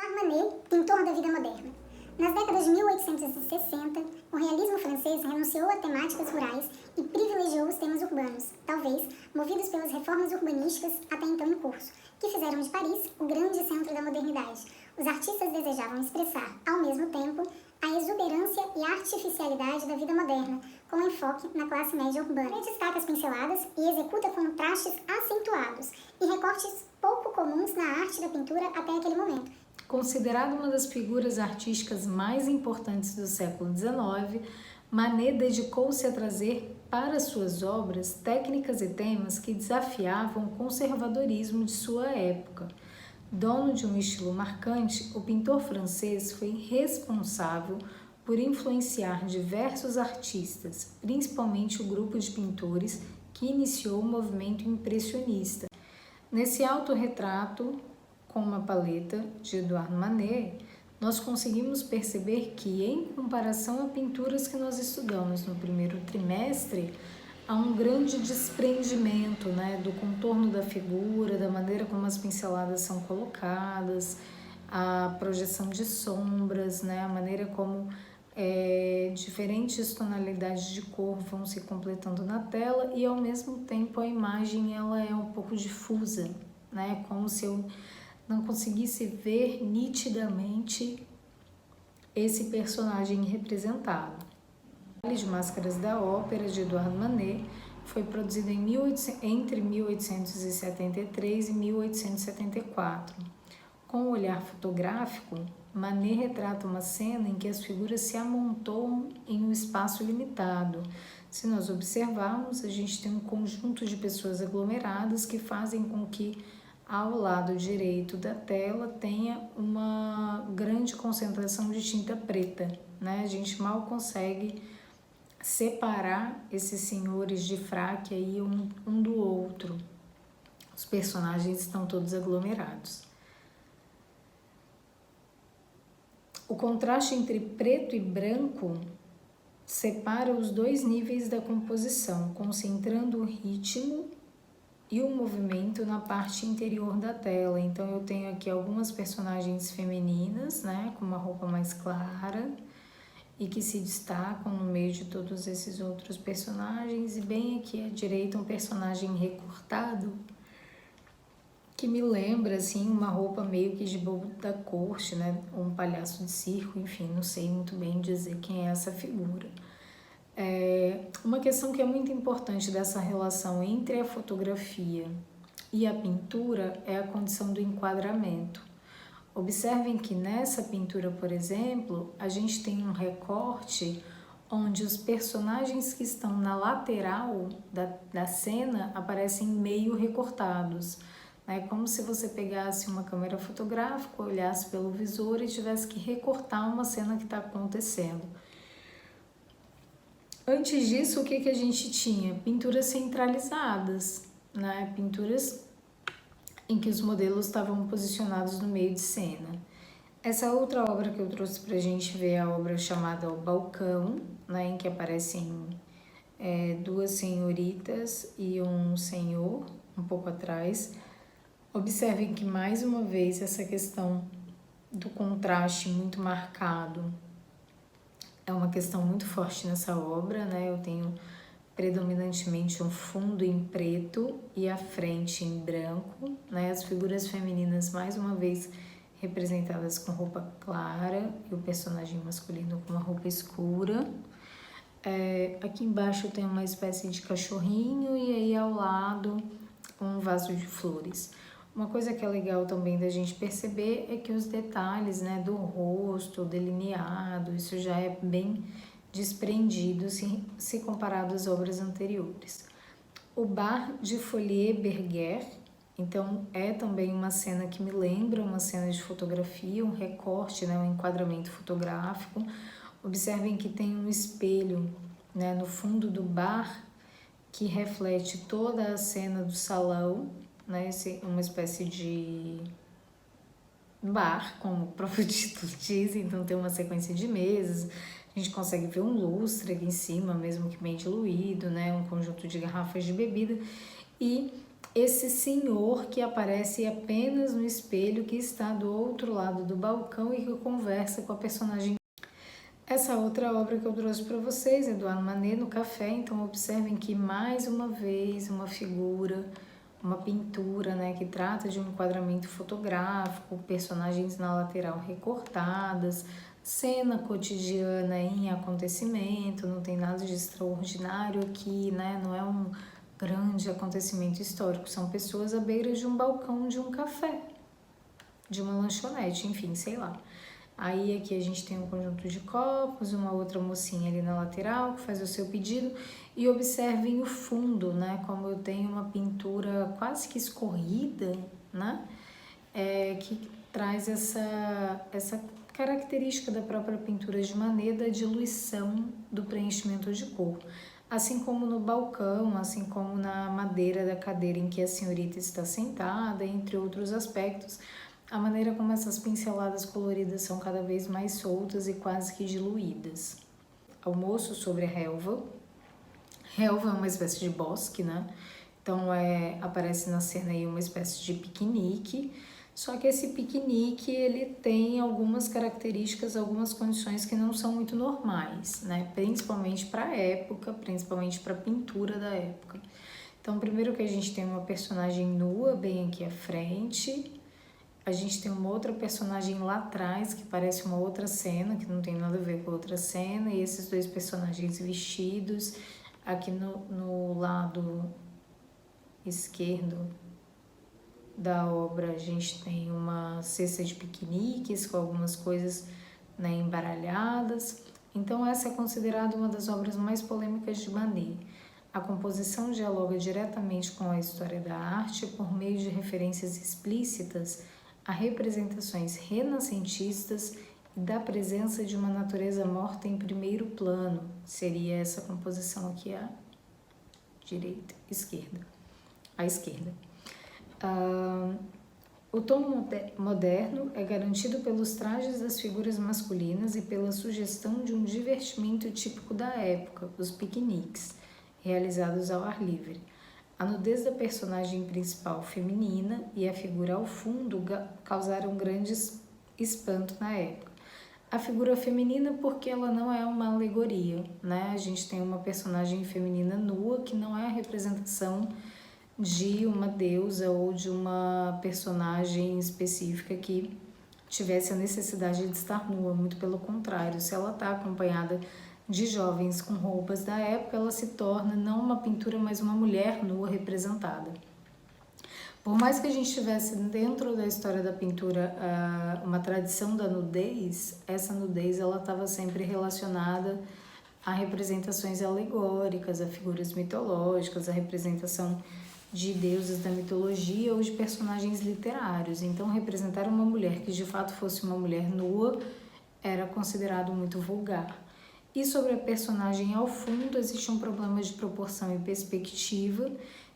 Manet, pintor da vida moderna. Nas décadas de 1860, o realismo francês renunciou a temáticas rurais e privilegiou os temas urbanos, talvez movidos pelas reformas urbanísticas até então em curso, que fizeram de Paris o grande centro da modernidade. Os artistas desejavam expressar, ao mesmo tempo, a exuberância e artificialidade da vida moderna, com enfoque na classe média urbana. Ele destaca as pinceladas e executa contrastes acentuados e recortes pouco comuns na arte da pintura até aquele momento. Considerado uma das figuras artísticas mais importantes do século XIX, Manet dedicou-se a trazer para suas obras técnicas e temas que desafiavam o conservadorismo de sua época. Dono de um estilo marcante, o pintor francês foi responsável por influenciar diversos artistas, principalmente o grupo de pintores que iniciou o movimento impressionista. Nesse autorretrato, com uma paleta de Edouard Manet, nós conseguimos perceber que, em comparação a pinturas que nós estudamos no primeiro trimestre, há um grande desprendimento, do contorno da figura, da maneira como as pinceladas são colocadas, a projeção de sombras, a maneira como diferentes tonalidades de cor vão se completando na tela e, ao mesmo tempo, a imagem ela é um pouco difusa, como se eu não conseguisse ver nitidamente esse personagem representado. De Máscaras da Ópera, de Edouard Manet, foi produzido entre 1873 e 1874. Com o olhar fotográfico, Manet retrata uma cena em que as figuras se amontoam em um espaço limitado. Se nós observarmos, a gente tem um conjunto de pessoas aglomeradas que fazem com que ao lado direito da tela tenha uma grande concentração de tinta preta, A gente mal consegue separar esses senhores de fraque aí um do outro. Os personagens estão todos aglomerados. O contraste entre preto e branco separa os dois níveis da composição, concentrando o ritmo e o movimento na parte interior da tela. Então eu tenho aqui algumas personagens femininas, com uma roupa mais clara e que se destacam no meio de todos esses outros personagens, e bem aqui à direita um personagem recortado que me lembra assim uma roupa meio que de bobo da corte, um palhaço de circo, enfim, não sei muito bem dizer quem é essa figura. Uma questão que é muito importante dessa relação entre a fotografia e a pintura é a condição do enquadramento. Observem que nessa pintura, por exemplo, a gente tem um recorte onde os personagens que estão na lateral da cena aparecem meio recortados. Como se você pegasse uma câmera fotográfica, olhasse pelo visor e tivesse que recortar uma cena que está acontecendo. Antes disso, o que a gente tinha? Pinturas centralizadas, pinturas em que os modelos estavam posicionados no meio de cena. Essa outra obra que eu trouxe para a gente ver é a obra chamada O Balcão, em que aparecem duas senhoritas e um senhor, um pouco atrás. Observem que, mais uma vez, essa questão do contraste muito marcado é uma questão muito forte nessa obra, Eu tenho predominantemente um fundo em preto e a frente em branco, As figuras femininas, mais uma vez, representadas com roupa clara e o personagem masculino com uma roupa escura. Aqui embaixo tem uma espécie de cachorrinho e aí ao lado um vaso de flores. Uma coisa que é legal também da gente perceber é que os detalhes, do rosto delineado, isso já é bem desprendido se comparado às obras anteriores. O bar de Folie Bergère, então, é também uma cena que me lembra uma cena de fotografia, um recorte, um enquadramento fotográfico. Observem que tem um espelho, no fundo do bar que reflete toda a cena do salão, uma espécie de bar, como o próprio título diz, então tem uma sequência de mesas, a gente consegue ver um lustre aqui em cima, mesmo que bem diluído, um conjunto de garrafas de bebida, e esse senhor que aparece apenas no espelho que está do outro lado do balcão e que conversa com a personagem. Essa outra obra que eu trouxe para vocês é do Eduardo Manet, No Café. Então observem que mais uma vez uma figura, uma pintura, né, que trata de um enquadramento fotográfico, personagens na lateral recortadas, cena cotidiana em acontecimento, não tem nada de extraordinário aqui, né, não é um grande acontecimento histórico, são pessoas à beira de um balcão de um café, de uma lanchonete, enfim, sei lá. Aí aqui a gente tem um conjunto de copos, uma outra mocinha ali na lateral que faz o seu pedido, e observem o fundo, né? Como eu tenho uma pintura quase que escorrida, né? Que traz essa característica da própria pintura de Manet, da diluição do preenchimento de cor. Assim como no balcão, assim como na madeira da cadeira em que a senhorita está sentada, entre outros aspectos, a maneira como essas pinceladas coloridas são cada vez mais soltas e quase que diluídas. Almoço sobre a relva. Relva é uma espécie de bosque, né? Então aparece na cena aí uma espécie de piquenique, só que esse piquenique ele tem algumas características, algumas condições que não são muito normais, né? Principalmente para a época, principalmente para a pintura da época. Então, primeiro que a gente tem uma personagem nua bem aqui à frente. A gente tem uma outra personagem lá atrás, que parece uma outra cena, que não tem nada a ver com a outra cena, e esses dois personagens vestidos. Aqui no lado esquerdo da obra, a gente tem uma cesta de piqueniques com algumas coisas, né, embaralhadas. Então, essa é considerada uma das obras mais polêmicas de Manet. A composição dialoga diretamente com a história da arte por meio de referências explícitas a representações renascentistas e da presença de uma natureza morta em primeiro plano. Seria essa composição aqui à direita, esquerda, à esquerda. O tom moderno é garantido pelos trajes das figuras masculinas e pela sugestão de um divertimento típico da época, os piqueniques, realizados ao ar livre. A nudez da personagem principal feminina e a figura ao fundo causaram grande espanto na época. A figura feminina porque ela não é uma alegoria, né? A gente tem uma personagem feminina nua que não é a representação de uma deusa ou de uma personagem específica que tivesse a necessidade de estar nua, muito pelo contrário, se ela está acompanhada de jovens com roupas da época, ela se torna não uma pintura, mas uma mulher nua representada. Por mais que a gente tivesse dentro da história da pintura uma tradição da nudez, essa nudez ela estava sempre relacionada a representações alegóricas, a figuras mitológicas, a representação de deuses da mitologia ou de personagens literários. Então, representar uma mulher que de fato fosse uma mulher nua era considerado muito vulgar. E sobre a personagem ao fundo, existe um problema de proporção e perspectiva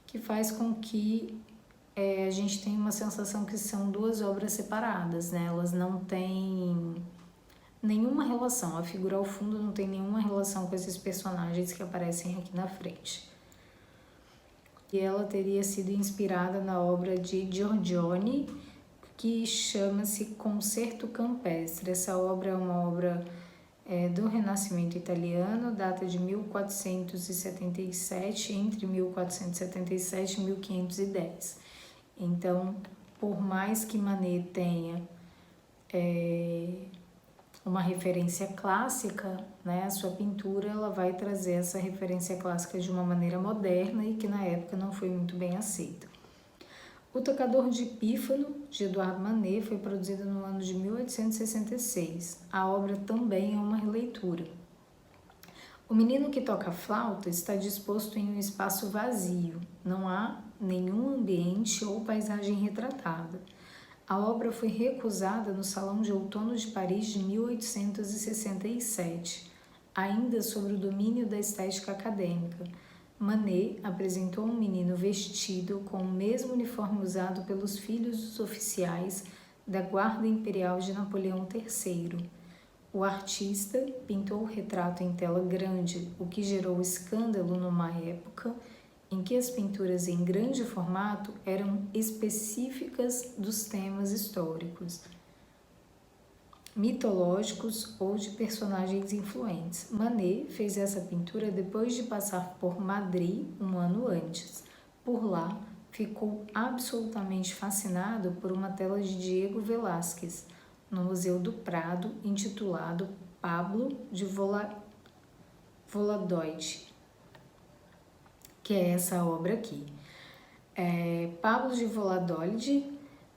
que faz com que a gente tenha uma sensação que são duas obras separadas, né? Elas não têm nenhuma relação, a figura ao fundo não tem nenhuma relação com esses personagens que aparecem aqui na frente. E ela teria sido inspirada na obra de Giorgione, que chama-se Concerto Campestre. Essa obra é uma obra do Renascimento italiano, data de 1477, entre 1477 e 1510. Então, por mais que Manet tenha uma referência clássica, né, a sua pintura ela vai trazer essa referência clássica de uma maneira moderna e que na época não foi muito bem aceita. O Tocador de Pífano, de Eduardo Manet, foi produzido no ano de 1866. A obra também é uma releitura. O menino que toca flauta está disposto em um espaço vazio, não há nenhum ambiente ou paisagem retratada. A obra foi recusada no Salão de Outono de Paris de 1867, ainda sobre o domínio da estética acadêmica. Manet apresentou um menino vestido com o mesmo uniforme usado pelos filhos dos oficiais da Guarda Imperial de Napoleão III. O artista pintou o retrato em tela grande, o que gerou escândalo numa época em que as pinturas em grande formato eram específicas dos temas históricos, mitológicos ou de personagens influentes. Manet fez essa pintura depois de passar por Madrid um ano antes. Por lá, ficou absolutamente fascinado por uma tela de Diego Velázquez, no Museu do Prado, intitulado Pablo de Valladolid, que é essa obra aqui. Pablo de Valladolid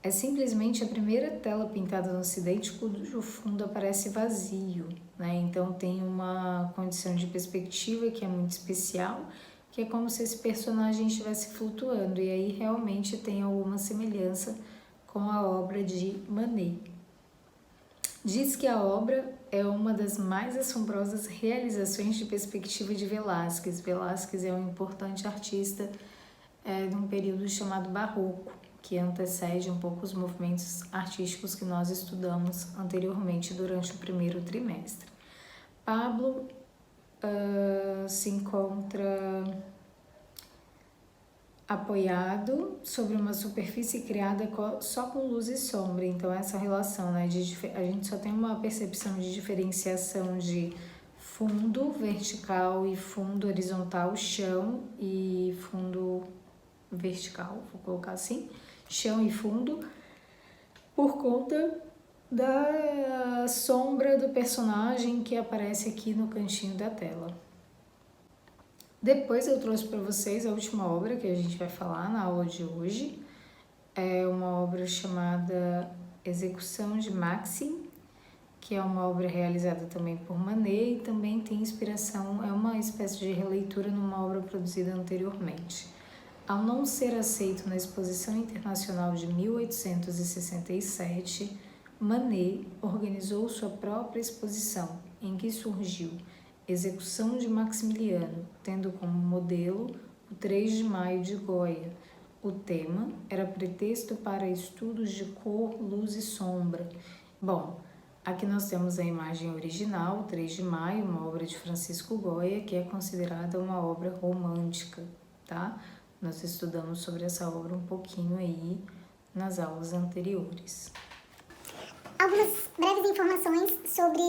é simplesmente a primeira tela pintada no Ocidente cujo fundo aparece vazio, né? Então tem uma condição de perspectiva que é muito especial, que é como se esse personagem estivesse flutuando, e aí realmente tem alguma semelhança com a obra de Manet. Diz que a obra é uma das mais assombrosas realizações de perspectiva de Velázquez. Velázquez é um importante artista de um período chamado Barroco, que antecede um pouco os movimentos artísticos que nós estudamos anteriormente durante o primeiro trimestre. Pablo se encontra apoiado sobre uma superfície criada só com luz e sombra. Então essa relação, né, a gente só tem uma percepção de diferenciação de fundo vertical e fundo horizontal, chão e fundo vertical, vou colocar assim, chão e fundo, por conta da sombra do personagem que aparece aqui no cantinho da tela. Depois eu trouxe para vocês a última obra que a gente vai falar na aula de hoje. É uma obra chamada Execução de Maxim, que é uma obra realizada também por Manet e também tem inspiração, é uma espécie de releitura numa obra produzida anteriormente. Ao não ser aceito na Exposição Internacional de 1867, Manet organizou sua própria exposição, em que surgiu Execução de Maximiliano, tendo como modelo o 3 de Maio de Goya. O tema era pretexto para estudos de cor, luz e sombra. Bom, aqui nós temos a imagem original, 3 de Maio, uma obra de Francisco Goya, que é considerada uma obra romântica, tá? Nós estudamos sobre essa obra um pouquinho aí nas aulas anteriores. Algumas breves informações sobre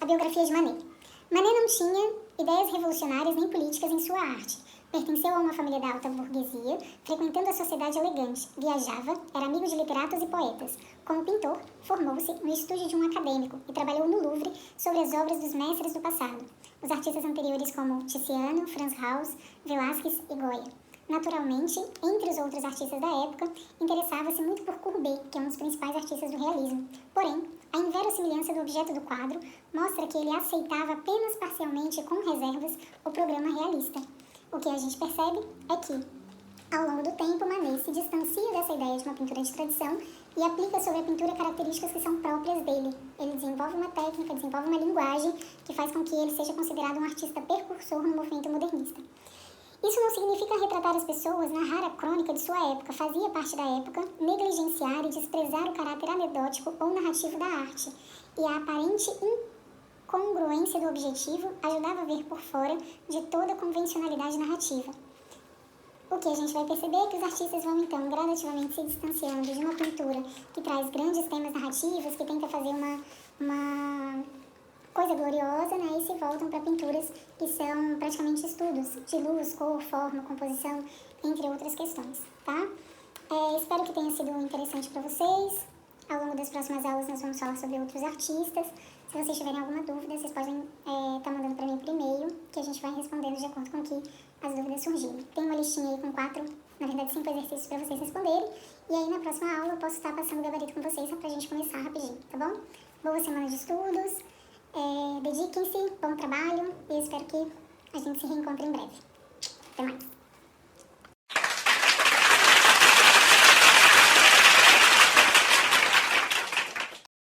a biografia de Manet. Manet não tinha ideias revolucionárias nem políticas em sua arte. Pertenceu a uma família da alta burguesia, frequentando a sociedade elegante. Viajava, era amigo de literatos e poetas. Como pintor, formou-se no estúdio de um acadêmico e trabalhou no Louvre sobre as obras dos mestres do passado, os artistas anteriores como Tiziano, Franz Hals, Velázquez e Goya. Naturalmente, entre os outros artistas da época, interessava-se muito por Courbet, que é um dos principais artistas do realismo. Porém, a inverossimilhança do objeto do quadro mostra que ele aceitava apenas parcialmente e com reservas o programa realista. O que a gente percebe é que, ao longo do tempo, Manet se distancia dessa ideia de uma pintura de tradição e aplica sobre a pintura características que são próprias dele. Ele desenvolve uma técnica, desenvolve uma linguagem que faz com que ele seja considerado um artista precursor no movimento modernista. Isso não significa retratar as pessoas, narrar a crônica de sua época, fazia parte da época, negligenciar e desprezar o caráter anedótico ou narrativo da arte, e a aparente incongruência do objetivo ajudava a ver por fora de toda a convencionalidade narrativa. O que a gente vai perceber é que os artistas vão então gradativamente se distanciando de uma pintura que traz grandes temas narrativos, que tenta fazer uma coisa gloriosa, né, e se voltam para pinturas que são praticamente estudos de luz, cor, forma, composição, entre outras questões, tá? Espero que tenha sido interessante para vocês. Ao longo das próximas aulas nós vamos falar sobre outros artistas. Se vocês tiverem alguma dúvida, vocês podem estar mandando para mim por e-mail, que a gente vai respondendo de acordo com que as dúvidas surgirem. Tem uma listinha aí com 5 exercícios para vocês responderem, e aí na próxima aula eu posso estar passando o gabarito com vocês só para a gente começar rapidinho, tá bom? Boa semana de estudos! Dediquem-se, bom trabalho e espero que a gente se reencontre em breve.